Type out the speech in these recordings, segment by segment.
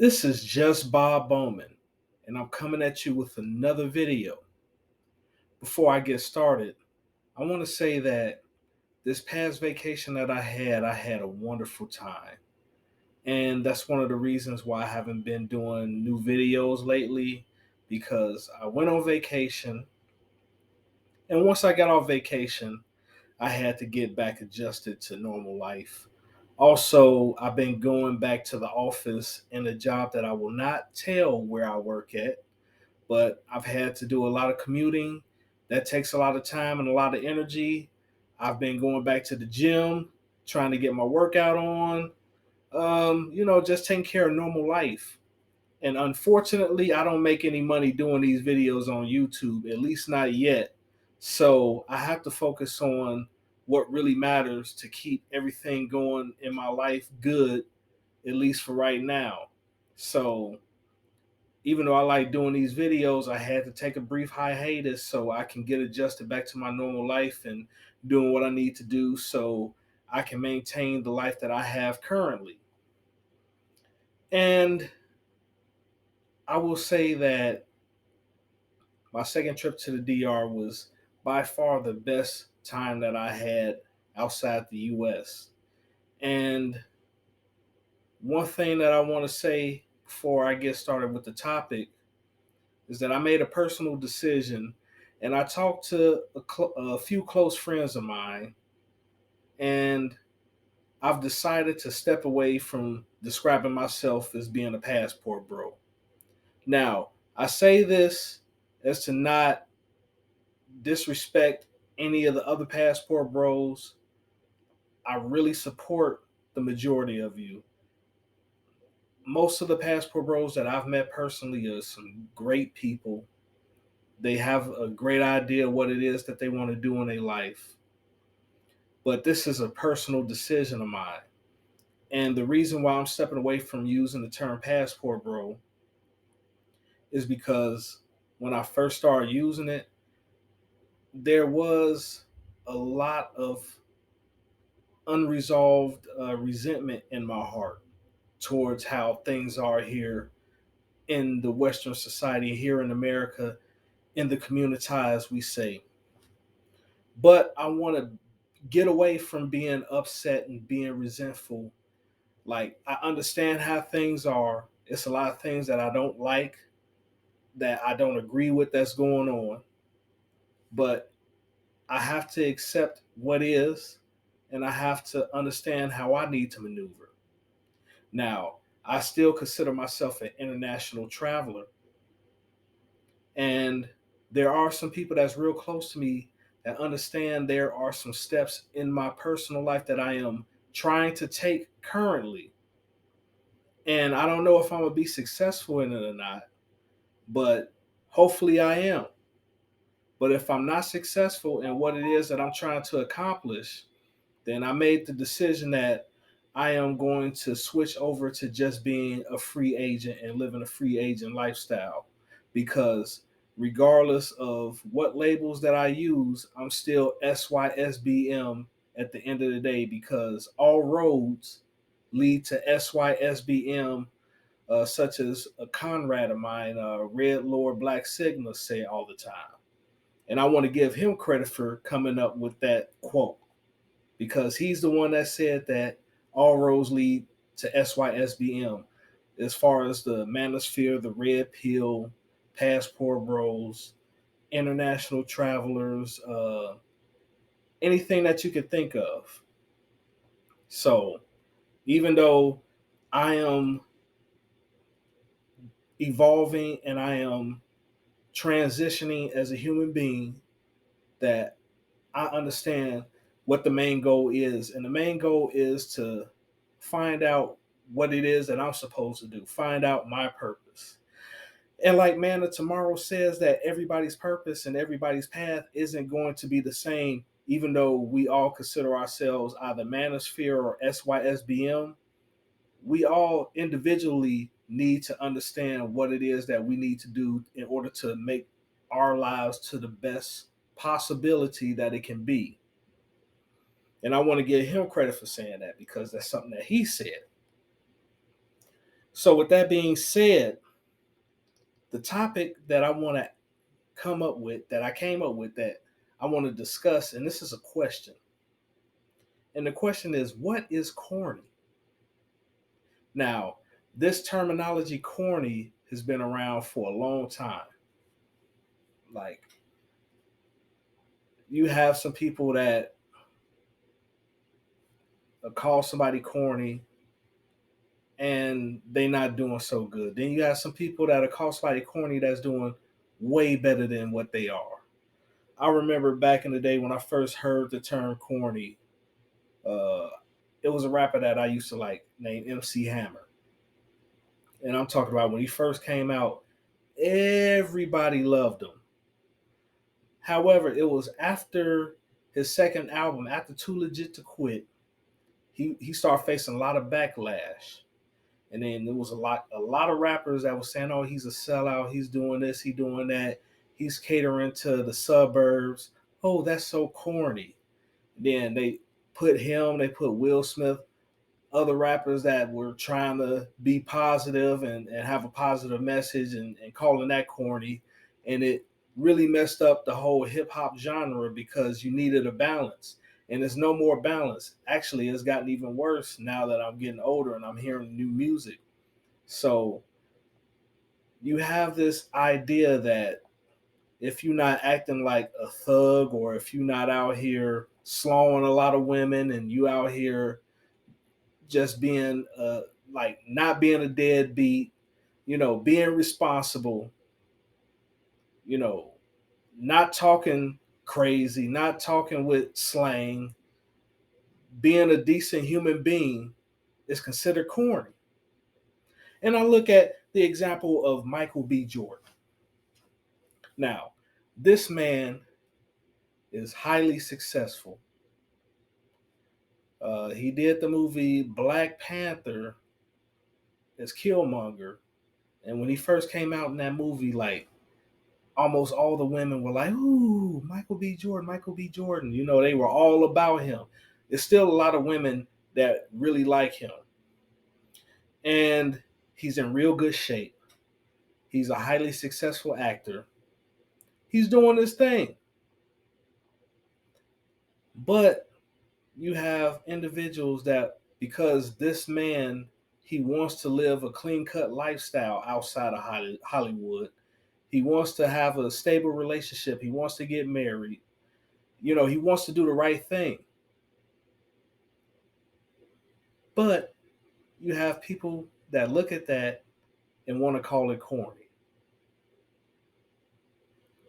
This is just Bob Bowman, and I'm coming at you with another video. Before I get started, I want to say that this past vacation that I had a wonderful time. And that's one of the reasons why I haven't been doing new videos lately because I went on vacation. And once I got off vacation, I had to get back adjusted to normal life. Also, I've been going back to the office in a job that I will not tell where I work at, but I've had to do a lot of commuting. That takes a lot of time and a lot of energy. I've been going back to the gym, trying to get my workout on, just taking care of normal life. And unfortunately, I don't make any money doing these videos on YouTube, at least not yet. So I have to focus on what really matters to keep everything going in my life good, at least for right now. So even though I like doing these videos, I had to take a brief hiatus so I can get adjusted back to my normal life and doing what I need to do so I can maintain the life that I have currently. And I will say that my second trip to the DR was by far the best time that I had outside the US. And one thing that I want to say before I get started with the topic is that I made a personal decision and I talked to a few close friends of mine, and I've decided to step away from describing myself as being a passport bro. Now, I say this as to not disrespect any of the other passport bros. I really support the majority of you. Most of the passport bros that I've met personally are some great people. They have a great idea what it is that they want to do in their life. But this is a personal decision of mine. And the reason why I'm stepping away from using the term passport bro is because when I first started using it, there was a lot of unresolved resentment in my heart towards how things are here in the Western society, here in America, in the communitah, as we say. But I want to get away from being upset and being resentful. Like, I understand how things are. It's a lot of things that I don't like, that I don't agree with that's going on. But I have to accept what is, and I have to understand how I need to maneuver. Now, I still consider myself an international traveler, and there are some people that's real close to me that understand there are some steps in my personal life that I am trying to take currently. And I don't know if I'm going to be successful in it or not, but hopefully I am. But if I'm not successful in what it is that I'm trying to accomplish, then I made the decision that I am going to switch over to just being a free agent and living a free agent lifestyle. Because regardless of what labels that I use, I'm still SYSBM at the end of the day, because all roads lead to SYSBM, such as a Conrad of mine, Red Lord Black Sigma, say all the time. And I want to give him credit for coming up with that quote, because he's the one that said that all roads lead to SYSBM as far as the manosphere, the red pill, passport bros, international travelers, anything that you could think of. So even though I am evolving and I am transitioning as a human being, that I understand what the main goal is. And the main goal is to find out what it is that I'm supposed to do, find out my purpose. And like Man of Tomorrow says, that everybody's purpose and everybody's path isn't going to be the same, even though we all consider ourselves either Manosphere or SYSBM. We all individually need to understand what it is that we need to do in order to make our lives to the best possibility that it can be. And I want to give him credit for saying that, because that's something that he said. So, with that being said, the topic that I want to come up with, that I came up with, that I want to discuss, and this is a question. And the question is, what is corny? Now, this terminology corny has been around for a long time. Like, you have some people that call somebody corny and they not doing so good. Then you have some people that are call somebody corny that's doing way better than what they are. I remember back in the day when I first heard the term corny, uh, it was a rapper that I used to like named MC Hammer. And I'm talking about when he first came out, everybody loved him. However, it was after his second album, after Too Legit to Quit, he started facing a lot of backlash. And then there was a lot of rappers that was saying, "Oh, he's a sellout. He's doing this. He's doing that. He's catering to the suburbs. Oh, that's so corny." Then they put Will Smith, other rappers that were trying to be positive and have a positive message and calling that corny. And it really messed up the whole hip hop genre because you needed a balance. And there's no more balance. Actually, it's gotten even worse now that I'm getting older and I'm hearing new music. So you have this idea that if you're not acting like a thug, or if you're not out here slawing a lot of women, and you out here just being like not being a deadbeat, being responsible, you know, not talking crazy, not talking with slang, being a decent human being is considered corny. And I look at the example of Michael B. Jordan. Now, this man is highly successful. He did the movie Black Panther as Killmonger, and when he first came out in that movie, like almost all the women were like, "Ooh, Michael B. Jordan, Michael B. Jordan." They were all about him. There's still a lot of women that really like him, and he's in real good shape. He's a highly successful actor. He's doing his thing, but you have individuals that, because this man, he wants to live a clean cut lifestyle outside of Hollywood. He wants to have a stable relationship. He wants to get married. He wants to do the right thing. But you have people that look at that and want to call it corny.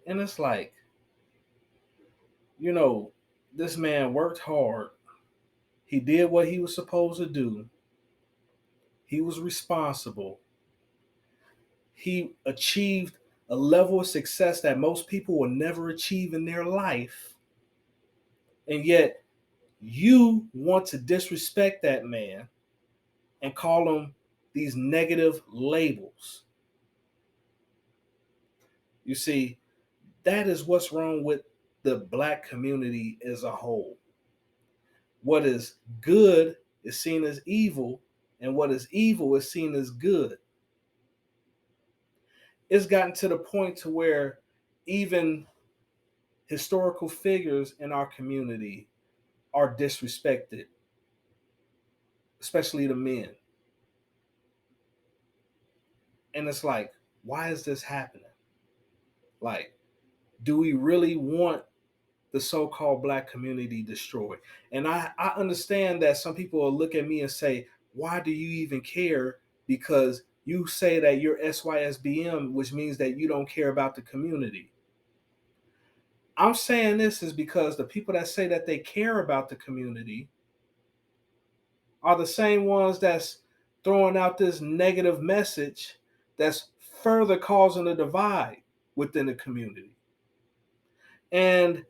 And it's like, you know, this man worked hard. He did what he was supposed to do. He was responsible. He achieved a level of success that most people will never achieve in their life. And yet, you want to disrespect that man and call him these negative labels. You see, that is what's wrong with the black community as a whole. What is good is seen as evil, and what is evil is seen as good. It's gotten to the point to where even historical figures in our community are disrespected, especially the men. And it's like, why is this happening? Like, do we really want the so-called black community destroyed? And I understand that some people will look at me and say, why do you even care? Because you say that you're SYSBM, which means that you don't care about the community. I'm saying this is because the people that say that they care about the community are the same ones that's throwing out this negative message that's further causing a divide within the community. And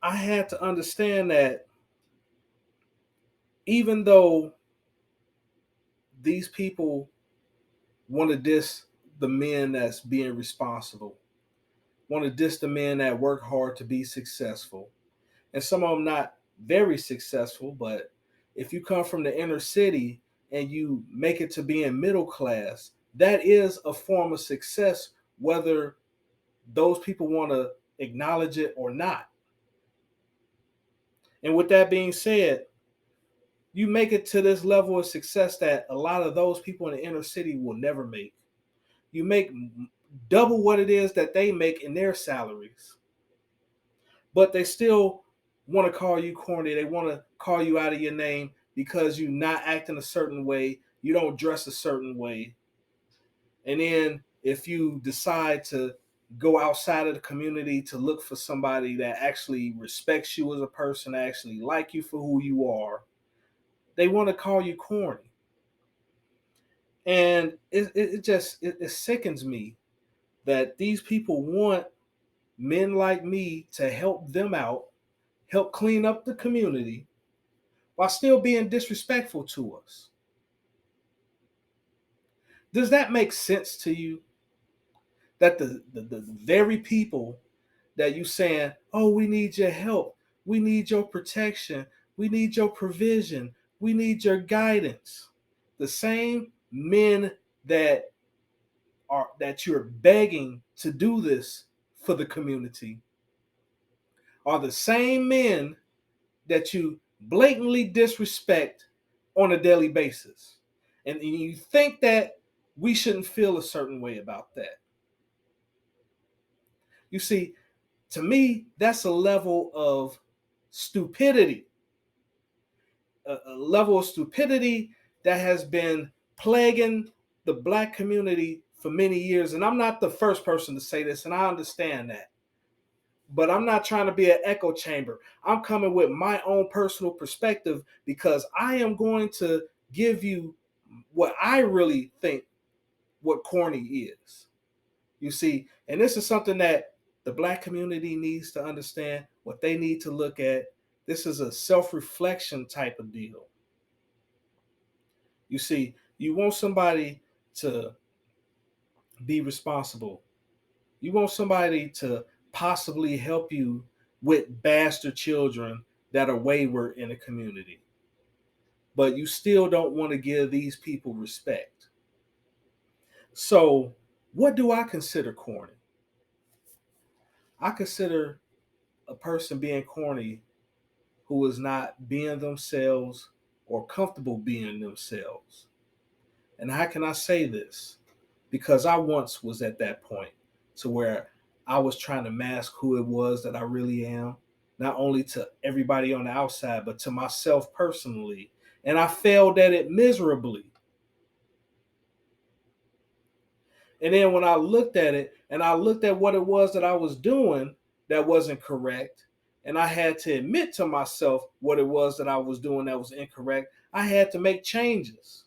I had to understand that even though these people want to diss the men that's being responsible, want to diss the men that work hard to be successful, and some of them not very successful, but if you come from the inner city and you make it to being middle class, that is a form of success, whether those people want to acknowledge it or not. And with that being said, you make it to this level of success that a lot of those people in the inner city will never make. You make double what it is that they make in their salaries, but they still want to call you corny. They want to call you out of your name because you're not acting a certain way, you don't dress a certain way. And then if you decide to go outside of the community to look for somebody that actually respects you as a person, actually like you for who you are, they want to call you corny. And it sickens me that these people want men like me to help them out, help clean up the community while still being disrespectful to us. Does that make sense to you? That the very people that you saying, oh, we need your help, we need your protection, we need your provision, we need your guidance, the same men that that you're begging to do this for the community are the same men that you blatantly disrespect on a daily basis. And you think that we shouldn't feel a certain way about that. You see, to me, that's a level of stupidity, a level of stupidity that has been plaguing the Black community for many years. And I'm not the first person to say this, and I understand that. But I'm not trying to be an echo chamber. I'm coming with my own personal perspective because I am going to give you what I really think what corny is. You see, and this is something that the Black community needs to understand, what they need to look at. This is a self-reflection type of deal. You see, you want somebody to be responsible. You want somebody to possibly help you with bastard children that are wayward in the community. But you still don't want to give these people respect. So, what do I consider corny? I consider a person being corny who is not being themselves or comfortable being themselves. And how can I say this? Because I once was at that point to where I was trying to mask who it was that I really am, not only to everybody on the outside, but to myself personally. And I failed at it miserably. And then when I looked at it and I looked at what it was that I was doing that wasn't correct, and I had to admit to myself what it was that I was doing that was incorrect, I had to make changes.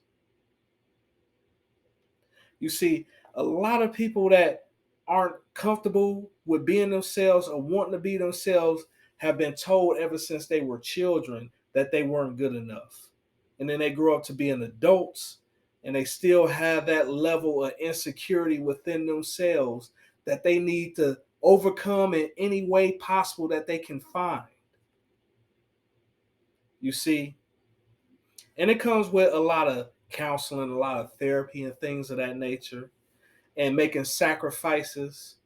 You see, a lot of people that aren't comfortable with being themselves or wanting to be themselves have been told ever since they were children that they weren't good enough. And then they grow up to being adults and they still have that level of insecurity within themselves that they need to overcome in any way possible that they can find. You see, and it comes with a lot of counseling, a lot of therapy, and things of that nature, and making sacrifices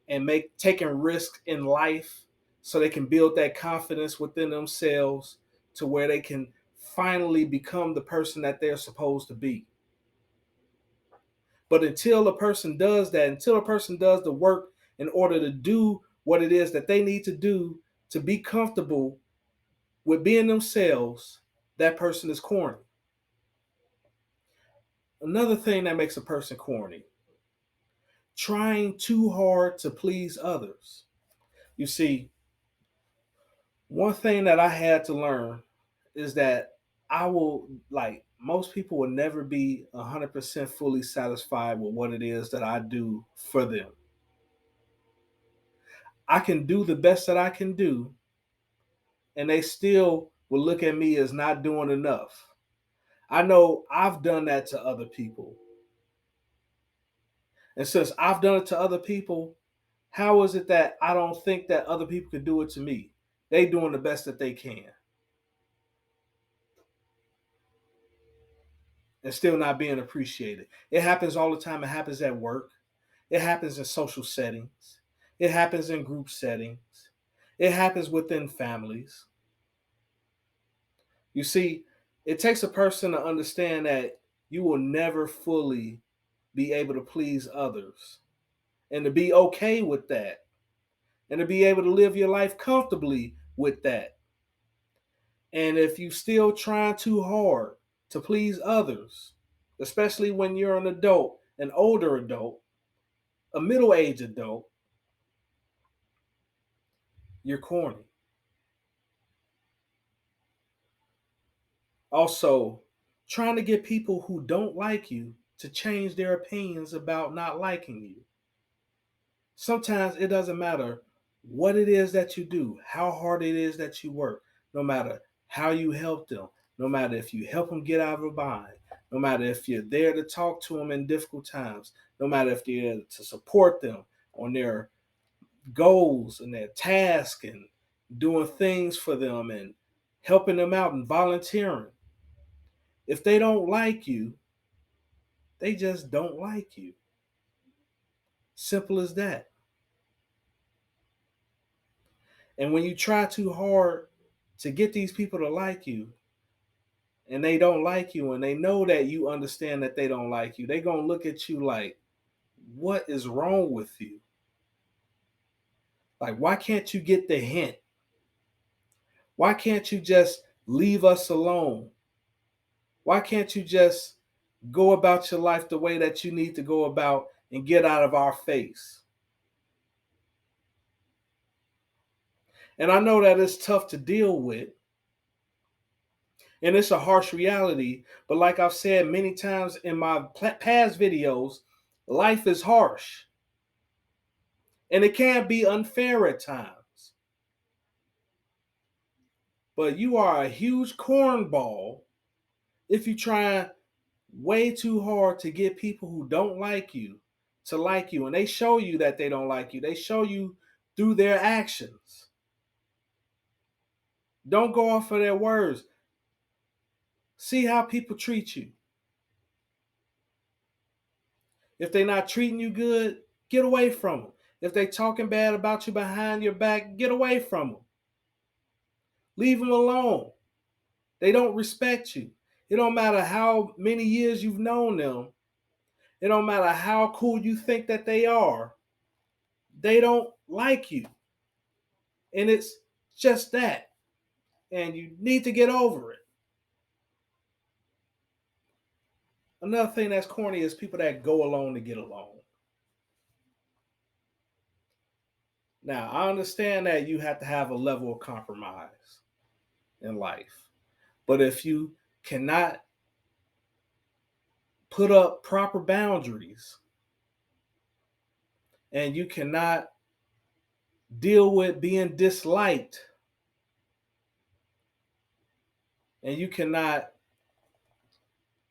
and taking risks in life so they can build that confidence within themselves to where they can finally become the person that they're supposed to be. But until a person does that, until a person does the work in order to do what it is that they need to do to be comfortable with being themselves, that person is corny. Another thing that makes a person corny: trying too hard to please others. You see, one thing that I had to learn is that I will, like most people, will never be 100% fully satisfied with what it is that I do for them. I can do the best that I can do, and they still will look at me as not doing enough. I know I've done that to other people. And since I've done it to other people, how is it that I don't think that other people could do it to me? They doing the best that they can. and still not being appreciated. It happens all the time. It happens at work. It happens in social settings. It happens in group settings. It happens within families. You see, it takes a person to understand that you will never fully be able to please others and to be okay with that and to be able to live your life comfortably with that. And if you still trying too hard to please others, especially when you're an adult, an older adult, a middle-aged adult, you're corny. Also, trying to get people who don't like you to change their opinions about not liking you. Sometimes it doesn't matter what it is that you do, how hard it is that you work, no matter how you help them, no matter if you help them get out of a bind, no matter if you're there to talk to them in difficult times, no matter if you're there to support them on their goals and their tasks and doing things for them and helping them out and volunteering. If they don't like you, they just don't like you. Simple as that. And when you try too hard to get these people to like you and they don't like you and they know that you understand that they don't like you, they're going to look at you like, what is wrong with you? Like, why can't you get the hint? Why can't you just leave us alone? Why can't you just go about your life the way that you need to go about and get out of our face? And I know that it's tough to deal with, and it's a harsh reality. But like I've said many times in my past videos, life is harsh and it can be unfair at times. But you are a huge cornball if you try way too hard to get people who don't like you to like you. And they show you that they don't like you, they show you through their actions. Don't go off of their words. See how people treat you. If they're not treating you good, get away from them. If they talking bad about you behind your back, get away from them. Leave them alone. They don't respect you. It don't matter how many years you've known them. It don't matter how cool you think that they are. They don't like you. And it's just that. And you need to get over it. Another thing that's corny is people that go along to get along. Now, I understand that you have to have a level of compromise in life. But if you cannot put up proper boundaries and you cannot deal with being disliked and you cannot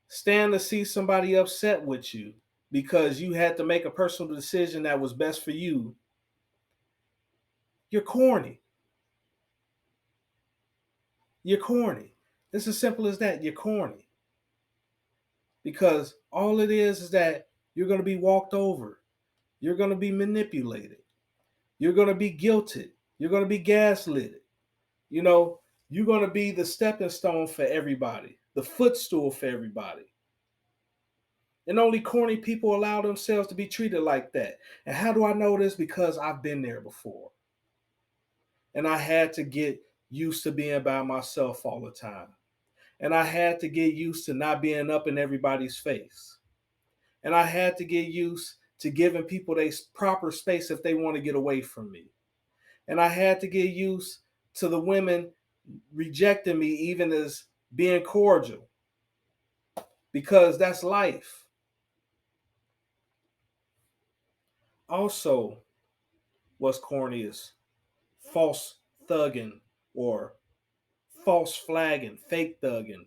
stand to see somebody upset with you because you had to make a personal decision that was best for you, you're corny. You're corny. It's as simple as that. You're corny. Because all it is that you're going to be walked over. You're going to be manipulated. You're going to be guilted. You're going to be gaslit. You know, you're going to be the stepping stone for everybody, the footstool for everybody. And only corny people allow themselves to be treated like that. And how do I know this? Because I've been there before. And I had to get used to being by myself all the time. And I had to get used to not being up in everybody's face. And I had to get used to giving people their proper space if they want to get away from me. And I had to get used to the women rejecting me even as being cordial, because that's life. Also, what's corny is false thugging or false flagging, fake thugging.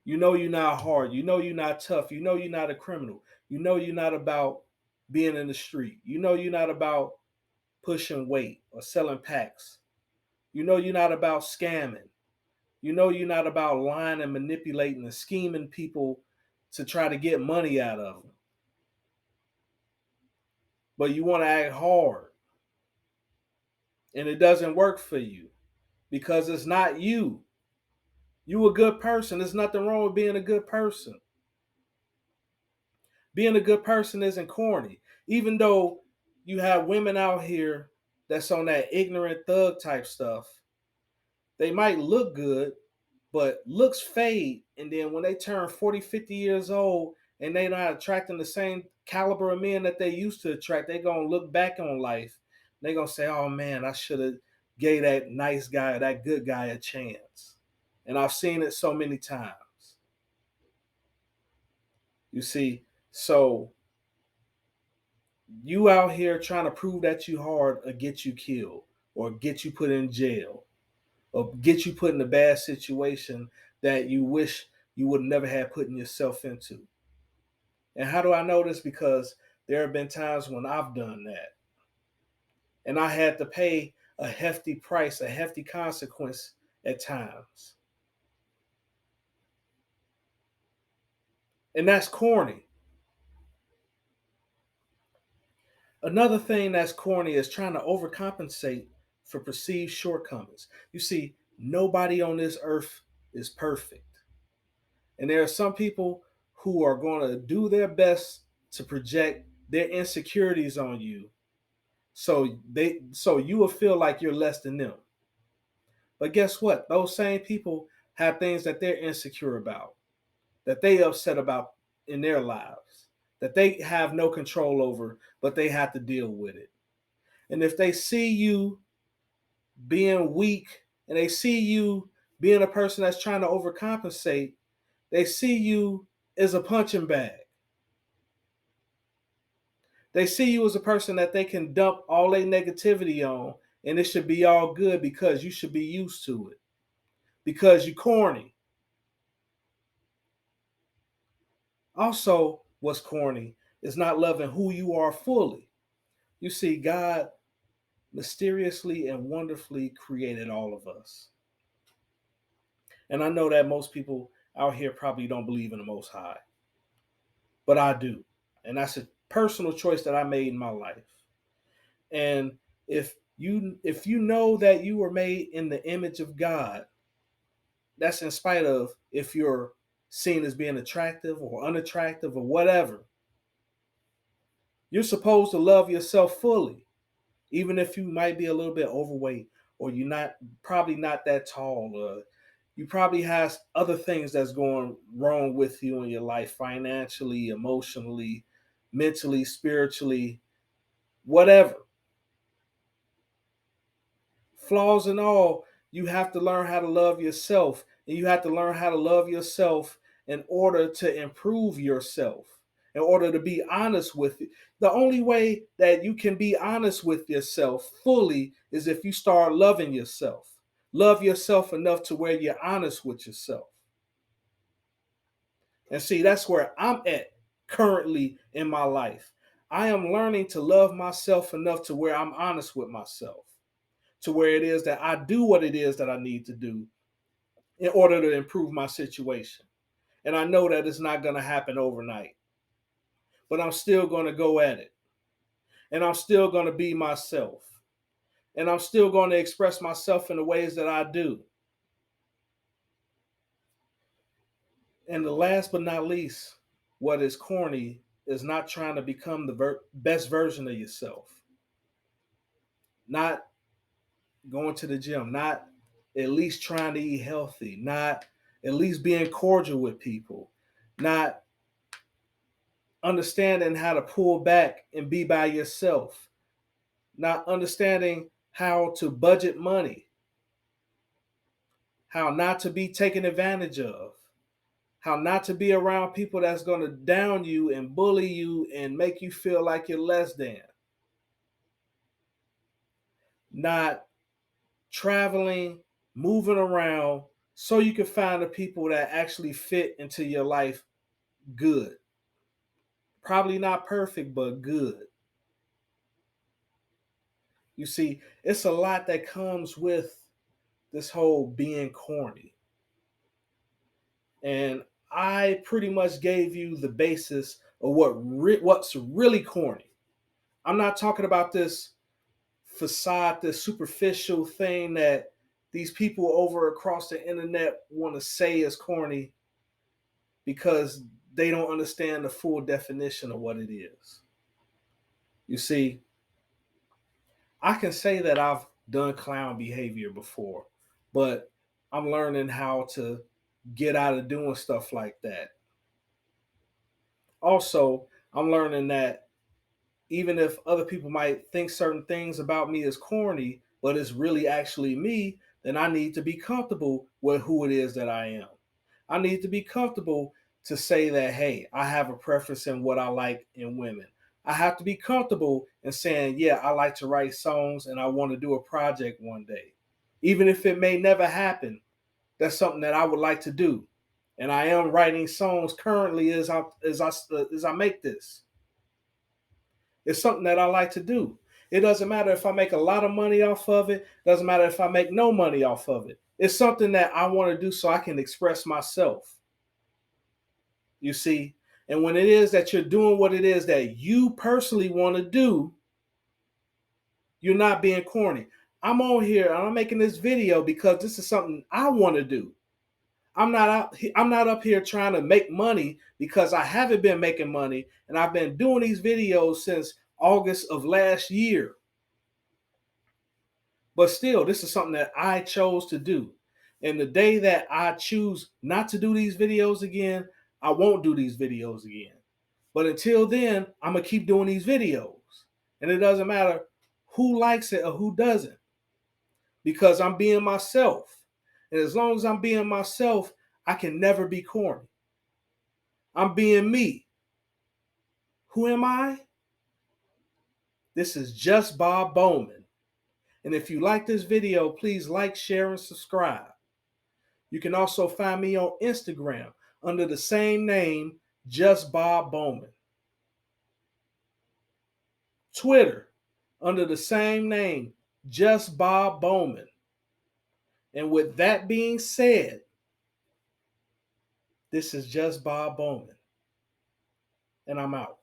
You know you're not hard. You know you're not tough. You know you're not a criminal. You know you're not about being in the street. You know you're not about pushing weight or selling packs. You know you're not about scamming. You know you're not about lying and manipulating and scheming people to try to get money out of them. But you want to act hard and it doesn't work for you because it's not you. You a good person. There's nothing wrong with being a good person. Being a good person isn't corny. Even though you have women out here that's on that ignorant thug type stuff, they might look good, but looks fade. And then when they turn 40, 50 years old and they're not attracting the same caliber of men that they used to attract, they're going to look back on life. They're going to say, oh man, I should have gave that nice guy, that good guy a chance. And I've seen it so many times. You see, so you out here trying to prove that you hard or get you killed or get you put in jail or get you put in a bad situation that you wish you would never have put yourself into. And how do I know this? Because there have been times when I've done that and I had to pay a hefty price, a hefty consequence at times. And that's corny. Another thing that's corny is trying to overcompensate for perceived shortcomings. You see, nobody on this earth is perfect. And there are some people who are going to do their best to project their insecurities on you. So you will feel like you're less than them. But guess what? Those same people have things that they're insecure about, that they upset about in their lives, that they have no control over, but they have to deal with it. And if they see you being weak and they see you being a person that's trying to overcompensate, they see you as a punching bag. They see you as a person that they can dump all their negativity on and it should be all good because you should be used to it. Because you corny. Also, what's corny is not loving who you are fully. You see, God mysteriously and wonderfully created all of us. And I know that most people out here probably don't believe in the Most High, but I do. And that's a personal choice that I made in my life. And if you know that you were made in the image of God, that's in spite of if you're seen as being attractive or unattractive or whatever. You're supposed to love yourself fully, even if you might be a little bit overweight or you're not probably not that tall. You probably have other things that's going wrong with you in your life, financially, emotionally, mentally, spiritually, whatever. Flaws and all, you have to learn how to love yourself. And you have to learn how to love yourself in order to improve yourself, in order to be honest with it. The only way that you can be honest with yourself fully is if you start loving yourself. Love yourself enough to where you're honest with yourself. And see, that's where I'm at currently in my life. I am learning to love myself enough to where I'm honest with myself, to where it is that I do what it is that I need to do in order to improve my situation. And I know that it's not going to happen overnight, but I'm still going to go at it. And I'm still going to be myself. And I'm still going to express myself in the ways that I do. And the last but not least, what is corny is not trying to become the best version of yourself. Not going to the gym, not at least trying to eat healthy, not at least being cordial with people, not understanding how to pull back and be by yourself, not understanding how to budget money, how not to be taken advantage of, how not to be around people that's going to down you and bully you and make you feel like you're less than, not traveling, moving around so you can find the people that actually fit into your life good. Probably not perfect, but good. You see, it's a lot that comes with this whole being corny. And I pretty much gave you the basis of what's really corny. I'm not talking about this facade, this superficial thing that these people over across the internet want to say is corny because they don't understand the full definition of what it is. You see, I can say that I've done clown behavior before, but I'm learning how to get out of doing stuff like that. Also, I'm learning that even if other people might think certain things about me as corny, but it's really actually me, then I need to be comfortable with who it is that I am. I need to be comfortable to say that, hey, I have a preference in what I like in women. I have to be comfortable in saying, yeah, I like to write songs and I want to do a project one day. Even if it may never happen, that's something that I would like to do. And I am writing songs currently as I make this. It's something that I like to do. It doesn't matter if I make a lot of money off of it. It doesn't matter if I make no money off of it. It's something that I want to do so I can express myself. You see? And when it is that you're doing what it is that you personally want to do, you're not being corny. I'm on here and I'm making this video because this is something I want to do. I'm not up here trying to make money because I haven't been making money and I've been doing these videos since August of last year. But still, this is something that I chose to do. And the day that I choose not to do these videos again, I won't do these videos again. But until then, I'm going to keep doing these videos. And it doesn't matter who likes it or who doesn't, because I'm being myself. And as long as I'm being myself, I can never be corny. I'm being me. Who am I? This is Just Bob Bowman. And if you like this video, please like, share, and subscribe. You can also find me on Instagram under the same name, Just Bob Bowman. Twitter under the same name, Just Bob Bowman. And with that being said, this is Just Bob Bowman. And I'm out.